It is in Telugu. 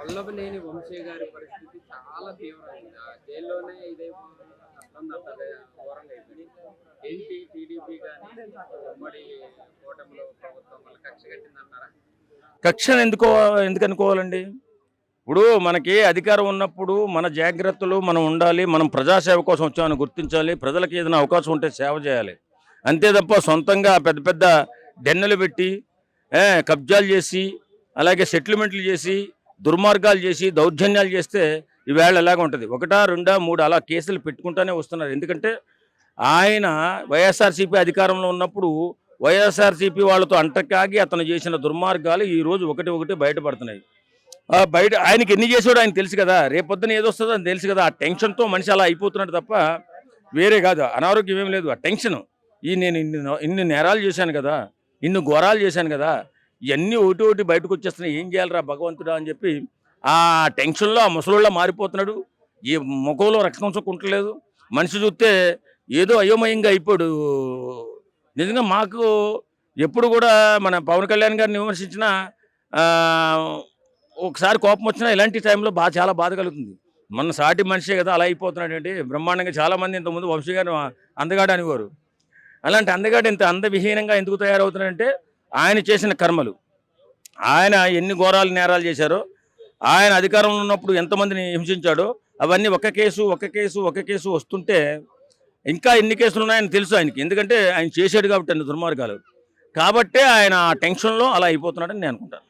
వల్లభనేని వంశీ గారి పరిస్థితి చాలా తీవ్రమైంది. ఆ జైల్లోనే అట్లుందంటారు ఘోరంగా అయిపోయింది. ఏంటి టీడీపీ గాని ఉమ్మడి కూటమిలో ప్రభుత్వం వల్ల కక్ష కట్టిందంటారా? కక్షను ఎందుకు అనుకోవాలండి? ఇప్పుడు మనకి అధికారం ఉన్నప్పుడు మన జాగ్రత్తలు మనం ఉండాలి. మనం ప్రజాసేవ కోసం వచ్చామని గుర్తించాలి. ప్రజలకు ఏదైనా అవకాశం ఉంటే సేవ చేయాలి. అంతే తప్ప సొంతంగా పెద్ద పెద్ద డెన్నులు పెట్టి కబ్జాలు చేసి, అలాగే సెటిల్మెంట్లు చేసి, దుర్మార్గాలు చేసి, దౌర్జన్యాలు చేస్తే ఈవేళ ఎలాగ ఉంటుంది? ఒకటా, రెండా, మూడు అలా కేసులు పెట్టుకుంటూనే వస్తున్నారు. ఎందుకంటే ఆయన వైఎస్ఆర్సీపీ అధికారంలో ఉన్నప్పుడు వైఎస్ఆర్సీపీ వాళ్ళతో అంటకాగి అతను చేసిన దుర్మార్గాలు ఈరోజు ఒకటి ఒకటి బయటపడుతున్నాయి. బయట ఆయనకి ఎన్ని చేసాడో ఆయన తెలుసు కదా. రేపొద్దున ఏదొస్తుందో అని తెలుసు కదా. ఆ టెన్షన్తో మనిషి అలా అయిపోతున్నాడు తప్ప వేరే కాదు. అనారోగ్యం ఏం లేదు. ఆ టెన్షన్ నేను ఇన్ని నేరాలు చేశాను కదా, ఇన్ని ఘోరాలు చేశాను కదా, ఇవన్నీ ఒకటి ఒకటి బయటకు వచ్చేస్తున్నాయి. ఏం చేయాలరా భగవంతుడా అని చెప్పి ఆ టెన్షన్లో ఆ ముసలోళ్ళ మారిపోతున్నాడు. ఈ ముఖంలో రక్తం చుక్కుంటలేదు. మనిషి చూస్తే ఏదో అయోమయంగా అయిపోయాడు. నిజంగా మాకు ఎప్పుడు కూడా మన పవన్ కళ్యాణ్ గారిని విమర్శించిన ఒకసారి కోపం వచ్చినా ఇలాంటి టైంలో చాలా బాధ కలుగుతుంది. మన సాటి మనిషే కదా అలా అయిపోతున్నాడు అంటే బ్రహ్మాండంగా. చాలామంది ఇంతకుముందు వంశీ గారు అందగాడు అనేవారు. అలాంటి అందగాడు ఇంత అందవిహీనంగా ఎందుకు తయారవుతున్నాడంటే ఆయన చేసిన కర్మలు. ఆయన ఎన్ని ఘోరాలు నేరాలు చేశారో, ఆయన అధికారంలో ఉన్నప్పుడు ఎంతమందిని హింసించాడో అవన్నీ ఒక కేసు వస్తుంటే ఇంకా ఎన్ని కేసులు ఉన్నాయని తెలుసు ఆయనకి. ఎందుకంటే ఆయన చేశాడు కాబట్టి అన్ని దుర్మార్గాలు. కాబట్టే ఆయన టెన్షన్లో అలా అయిపోతున్నాడని నేను అనుకుంటాను.